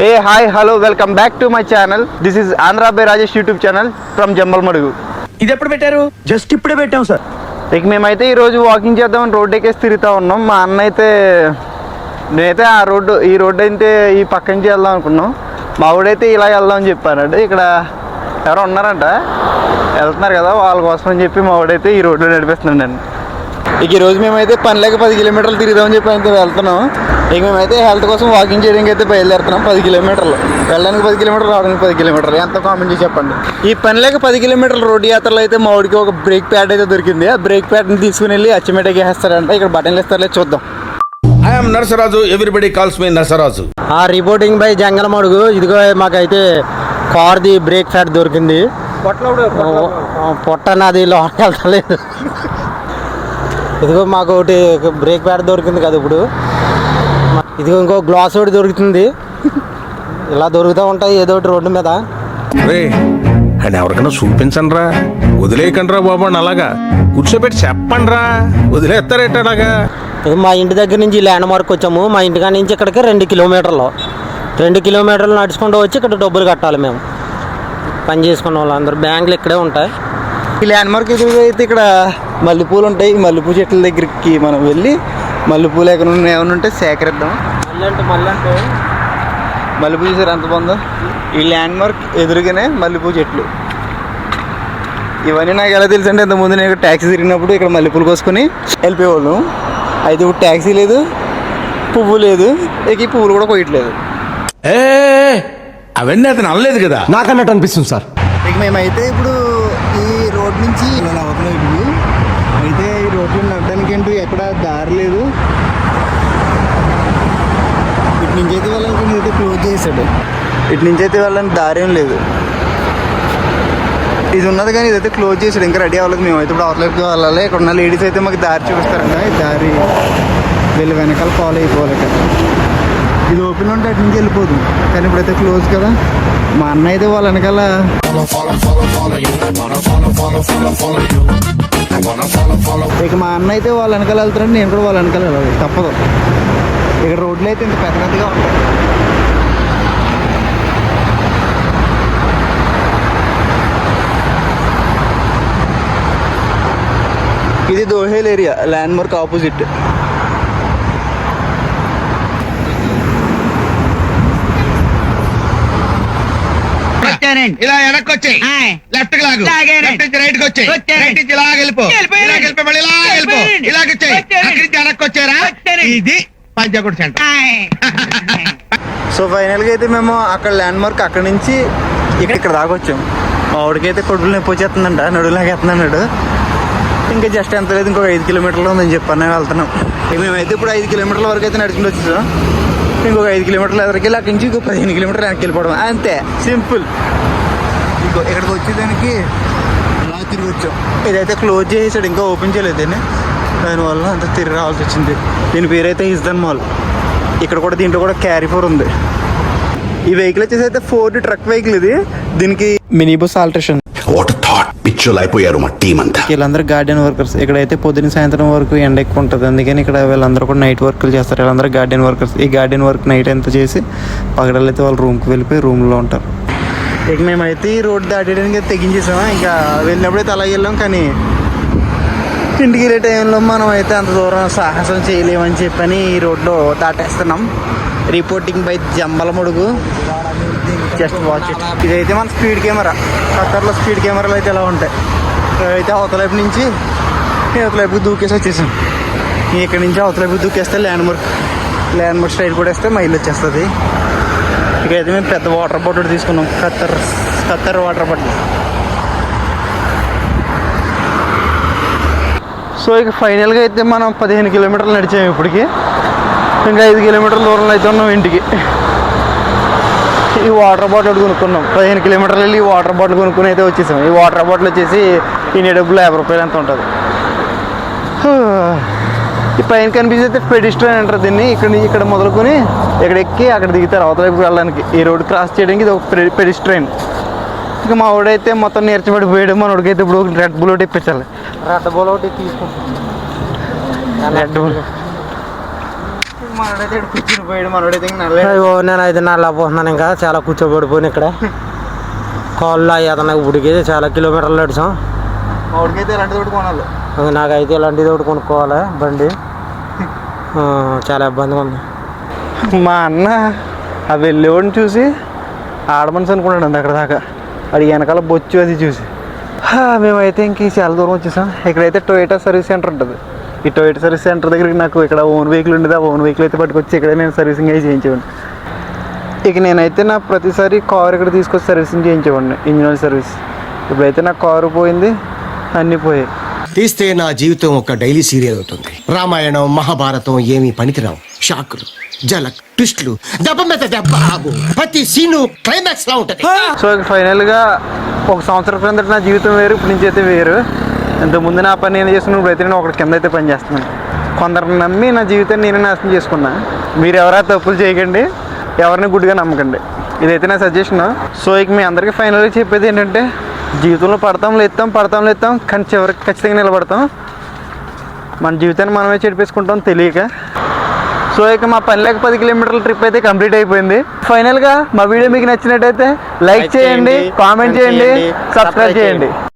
Hey, hi, hello, welcome back to my channel. This is Andhra by Rajesh YouTube channel from Jambal Madugu. ఇది ఎప్పుడు పెట్టారు? Just ఇప్పుడే పెట్టాం sir. ఇక మేమైతే ఈరోజు వాకింగ్ చేద్దామని రోడ్ ఎక్కేసి తిరుగుతూ ఉన్నాం. మా అన్న అయితే నేనైతే ఈ రోడ్డు అయితే ఈ పక్క నుంచి వెళ్దాం అనుకున్నాం. మా ఊడైతే ఇలా వెళ్దామని చెప్పానంటే ఇక్కడ ఎవరో ఉన్నారంట వెళ్తున్నారు కదా వాళ్ళ కోసం అని చెప్పి మా ఊడైతే ఈ రోడ్లో నడిపిస్తున్నాను నేను. ఇక ఈరోజు మేమైతే పని లేక 10 కిలోమీటర్లు తిరుగుదామని చెప్పి అయితే వెళ్తున్నాం. ఇక మేమైతే హెల్త్ కోసం వాకింగ్ చేయడానికి అయితే బయలుదేరుతున్నాం. 10 కిలోమీటర్లు వెళ్ళడానికి 10 కిలోమీటర్లు రావడానికి 10 కిలోమీటర్లు ఎంత కామెంట్ చేసి చెప్పండి. ఈ పని లేక 10 కిలోమీటర్ల రోడ్డు యాత్రలో అయితే మా ఊడికి ఒక బ్రేక్ ప్యాడ్ అయితే దొరికింది. ఆ బ్రేక్ ప్యాడ్ని తీసుకుని వెళ్ళి అచ్చిమేటకి వేస్తారంట. ఇక్కడ బటన్లు ఇస్తారులే చూద్దాం. I'm Narasaraju, everybody calls me Narasaraju. Reporting by Jangala మడుగు. ఇదిగో మాకైతే కార్ది బ్రేక్ ప్యాడ్ దొరికింది. పొట్ట నాది లోపలికి వెళ్తలేదు. ఇదిగో మాకు ఒకటి బ్రేక్ ప్యాడ్ దొరికింది కదా ఇప్పుడు. ఇదిగో ఇంకో గ్లాస్ ఒకటి దొరుకుతుంది. ఇలా దొరుకుతూ ఉంటాయి ఏదో ఒకటి రోడ్డు మీద. అండ్ ఎవరికైనా చూపించండి రా, వదిలేయకండి రా బాబు అని అలాగా కూర్చోబెట్టి చెప్పండి రా, వదిలేస్తారేట అలాగా. మా ఇంటి దగ్గర నుంచి ల్యాండ్ మార్క్ వచ్చాము. మా ఇంటికాడ నుంచి ఇక్కడికి 2 కిలోమీటర్లు 2 కిలోమీటర్లు నడుచుకుంటూ వచ్చి ఇక్కడ డబ్బులు కట్టాలి. మేము పని చేసుకున్న వాళ్ళందరూ బ్యాంకులు ఇక్కడే ఉంటాయి. ఈ ల్యాండ్ మార్క్ ఎదురుగా అయితే ఇక్కడ మల్లెపూలు ఉంటాయి. ఈ మల్లెపూ చెట్ల దగ్గరికి మనం వెళ్ళి మల్లెపూలు ఎక్కడ ఏమైనా ఉంటే సేకరిద్దాం. మల్లెపూ చూసారు ఎంత బాగుందో. ఈ ల్యాండ్ మార్క్ ఎదురుగానే మల్లెపూ చెట్లు. ఇవన్నీ నాకు ఎలా తెలుసు అంటే ఇంతకుముందు నేను ట్యాక్సీ తిరిగినప్పుడు ఇక్కడ మల్లెపూలు కోసుకొని వెళ్ళిపోయేవాళ్ళం. అయితే ఇప్పుడు ట్యాక్సీ లేదు, పువ్వు లేదు, ఇక ఈ పువ్వులు కూడా కొయ్యట్లేదు. అవన్నీ అతను అనలేదు కదా, నాకన్నట్టు అనిపిస్తుంది సార్. ఇక మేమైతే ఇప్పుడు ఈ రోడ్ నుంచి ఇలా అవుతున్నాం. ఇప్పుడు అయితే ఈ రోడ్లో నడడానికి అంటూ ఎక్కడ దారి లేదు. ఇటు నుంచి అయితే వెళ్ళాలని అయితే క్లోజ్ చేశాడు. ఇటు నుంచి అయితే వెళ్ళడానికి దారి ఏం లేదు. ఇది ఉన్నది కానీ ఇదైతే క్లోజ్ చేశాడు. ఇంకా రెడీ అవ్వలేదు. మేమైతే ఇప్పుడు అవతలకి వెళ్ళాలి. ఇక్కడ ఉన్న లేడీస్ అయితే మాకు దారి చూపిస్తారంట. ఈ దారి వెళ్ళి వెనకాల ఫాలో అయిపోవాలి. కదా ఇది ఓపెన్ ఉంటే అటు నుంచి వెళ్ళిపోదు, కానీ ఇప్పుడైతే క్లోజ్ కదా. మా అన్న అయితే వాళ్ళ వెనకాల ఇక మా అన్న అయితే వాళ్ళ వెనకాల వెళ్తారండి. నేను కూడా వాళ్ళ వెనకాల వెళ్ళాలి, తప్పదు. ఇక్కడ రోడ్లు అయితే ఇంత పెద్ద పెద్దగా ఉంటాయి. ఇది దోహేల్ ఏరియా, ల్యాండ్ మార్క్ ఆపోజిట్. ఇలా వెనక్కి వచ్చాయి, లెఫ్ట్ కి లాగు, లెఫ్ట్ నుంచి రైట్ కి వచ్చాయి, రైట్ నుంచి ఇలా వెళ్ళిపో, మళ్ళీ ఇలా వెళ్ళిపో, ఇలాగ వచ్చాయి, అక్కడి నుంచి వెనక్కి వచ్చారా. ఇది పంచాకుడు సెంటర్. సో ఫైనల్గా అయితే మేము అక్కడ ల్యాండ్ మార్క్ అక్కడ నుంచి ఇక్కడ దాకా వచ్చాం. మా వాడికైతే కొడుకులు నొప్పి వచ్చేస్తుందంట, నడులాగేస్తున్నాడు. ఇంకా జస్ట్ ఎంత లేదు, ఇంకొక 5 కిలోమీటర్లు ఉందని చెప్పాను వెళ్తున్నాం. మేమైతే ఇప్పుడు 5 కిలోమీటర్ల వరకు అయితే నడుచుకుంటూ వచ్చేసాం. ఇంకొక 5 కిలోమీటర్ల ఎదురుకి వెళ్ళి అక్కడి నుంచి ఇంకో 15 కిలోమీటర్లు వెనక్కి వెళ్ళిపోవడం, అంతే సింపుల్. ఇంకో ఇక్కడికి వచ్చేదానికి అలా తిరిగి వచ్చాం. ఇదైతే క్లోజ్ చేసాడు, ఇంకా ఓపెన్ చేయలేదు. దానివల్ల అంత తిరిగి రావాల్సి వచ్చింది. దీని పేరైతే హిజ్దన్ మాల్. ఇక్కడ కూడా దీంట్లో కూడా క్యారీఫోర్ ఉంది. ఈ వెహికల్ వచ్చేసి అయితే 4 ట్రక్ వెహికల్. ఇది దీనికి మినీ బస్ ఆల్ట్రేషన్. అయిపోయారు మా టీం అంతా. వీళ్ళందరూ గార్డెన్ వర్కర్స్. ఇక్కడైతే పొద్దున్న సాయంత్రం వరకు ఎండ ఎక్కువ ఉంటుంది, అందుకని ఇక్కడ వీళ్ళందరూ కూడా నైట్ వర్క్లు చేస్తారు. వీళ్ళందరూ గార్డెన్ వర్కర్స్. ఈ గార్డెన్ వర్క్ నైట్ ఎంత చేసి పగడలు అయితే వాళ్ళు రూమ్కి వెళ్ళిపోయి రూమ్లో ఉంటారు. ఇక మేమైతే ఈ రోడ్డు దాటేయడానికి తెగించేసాము. ఇంకా వెళ్ళినప్పుడైతే అలాగే వెళ్ళాం, కానీ ఇంటికి వెళ్ళే టైంలో మనం అయితే అంత దూరం సాహసం చేయలేమని చెప్పని ఈ రోడ్లో దాటేస్తున్నాం. రిపోర్టింగ్ బై జంబల మడుగు. Just watch it. ఇదైతే మన స్పీడ్ కెమెరా. ఖత్తర్లో స్పీడ్ కెమెరాలు అయితే ఎలా ఉంటాయి. అయితే అవతలైపు నుంచి అవతలైపుకి దూకేసి వచ్చేసాం. ఇక్కడ నుంచి అవతలైపు దూకేస్తే ల్యాండ్ మార్క్ స్ట్రైట్ కూడా వేస్తే మైల్ వచ్చేస్తుంది. ఇకైతే మేము పెద్ద వాటర్ బాటిల్ తీసుకున్నాం, ఖత్తర్ వాటర్ బాటిల్. సో ఇక ఫైనల్గా అయితే మనం 15 కిలోమీటర్లు నడిచాము ఇప్పటికి. ఇంకా 5 కిలోమీటర్ల దూరంలో అయితే ఉన్నాం ఇంటికి. ఈ వాటర్ బాటిల్ కొనుక్కున్నాం. 15 కిలోమీటర్లు వెళ్ళి ఈ వాటర్ బాటిల్ కొనుక్కుని అయితే వచ్చేసాం. ఈ వాటర్ బాటిల్ వచ్చేసి ఈ డబ్బులు 50 రూపాయలు ఎంత ఉంటుంది. ఈ పైన కనిపిస్తే పెడిస్ట్రైన్ అంటారు దీన్ని. ఇక్కడ మొదలుకొని ఇక్కడ ఎక్కి అక్కడ దిగుతారు అవతలైపు వెళ్ళడానికి. ఈ రోడ్ క్రాస్ చేయడానికి ఇది ఒక పెడిస్ట్రైన్. ఇక మా వాడైతే మొత్తం నేర్చబడిపోయాడు. మన వాడికైతే ఇప్పుడు రెడ్ బుల్ ఒకటి ఇప్పించాలి. రెడ్ బుల్ ఒకటి తీసుకుంటాం. రెడ్ బుల్ మనోడైతే ఇక్కడ కూర్చుని పోయాడు, మనోడైతే ఇంకా నల్లే. అయ్యో నేను అయితే నల్లపోతున్నాను, ఇంకా చాలా కూర్చోబడిపోయాను ఇక్కడ. కాళ్ళు అతను ఉడికి చాలా కిలోమీటర్లు నడిచాం. మామిడికైతే ఇలాంటిది ఒకటి కొనాలి. నాకైతే ఇలాంటిది ఒకటి కొనుక్కోవాలి బండి. చాలా ఇబ్బందిగా ఉంది. మా అన్న ఆ వెళ్ళేవాడిని చూసి ఆడమనిషి అనుకున్నాడు అండి అక్కడ దాకా. అది వెనకాల బొచ్చు అది చూసి మేమైతే ఇంక చాలా దూరం వచ్చేసాం. ఇక్కడైతే టొయోటా సర్వీస్ సెంటర్ ఉంటుంది. ఈ టొయోటా సర్వీస్ సెంటర్ దగ్గరికి నాకు ఇక్కడ ఓన్ వెహికల్ ఉండేది. ఆ ఓన్ వెహికల్ అయితే పట్టుకొచ్చి ఇక్కడ నేను సర్వీసింగ్ అయి చేయించేవాడిని. ఇక నేనైతే నా ప్రతిసారి కారు ఇక్కడ తీసుకొచ్చి సర్వీసింగ్ చేయించేవాడిని, ఇంజిన్ ఆయిల్ సర్వీస్. ఇప్పుడైతే నా కారు పోయింది, అన్నీ పోయాయి. తీస్తే నా జీవితం ఒక డైలీ సీరియల్ అవుతుంది. రామాయణం మహాభారతం ఏమీ పనికిరావు. షాకులు, జలక్, ట్విస్టులు, దెబ్బ మీద దెబ్బ, ప్రతి సీను క్లైమాక్స్ లా ఉంటది. సో ఫైనల్గా ఒక సంవత్సరం క్రిందట నా జీవితం వేరు, ఇప్పుడు నుంచి అయితే వేరు. ఇంతకుముందు నా పని నేను చేస్తున్నాను, ఇప్పుడు అయితే నేను ఒకటి కింద అయితే పని చేస్తున్నాను. కొందరిని నమ్మి నా జీవితాన్ని నేనే నాశనం చేసుకున్నా. మీరు ఎవరైనా తప్పులు చేయకండి, ఎవరిని గుడ్డిగా నమ్మకండి. ఇదైతే నా సజెషన్. సో ఇక మీ అందరికీ ఫైనల్గా చెప్పేది ఏంటంటే, జీవితంలో పడతాం లేస్తాం కానీ చివరికి ఖచ్చితంగా నిలబడతాం. మన జీవితాన్ని మనమే చెడిపేసుకుంటాం తెలియక. సో ఇక మా పని లేక 10 కిలోమీటర్ల ట్రిప్ అయితే కంప్లీట్ అయిపోయింది. ఫైనల్గా మా వీడియో మీకు నచ్చినట్టయితే లైక్ చేయండి, కామెంట్ చేయండి, సబ్స్క్రైబ్ చేయండి.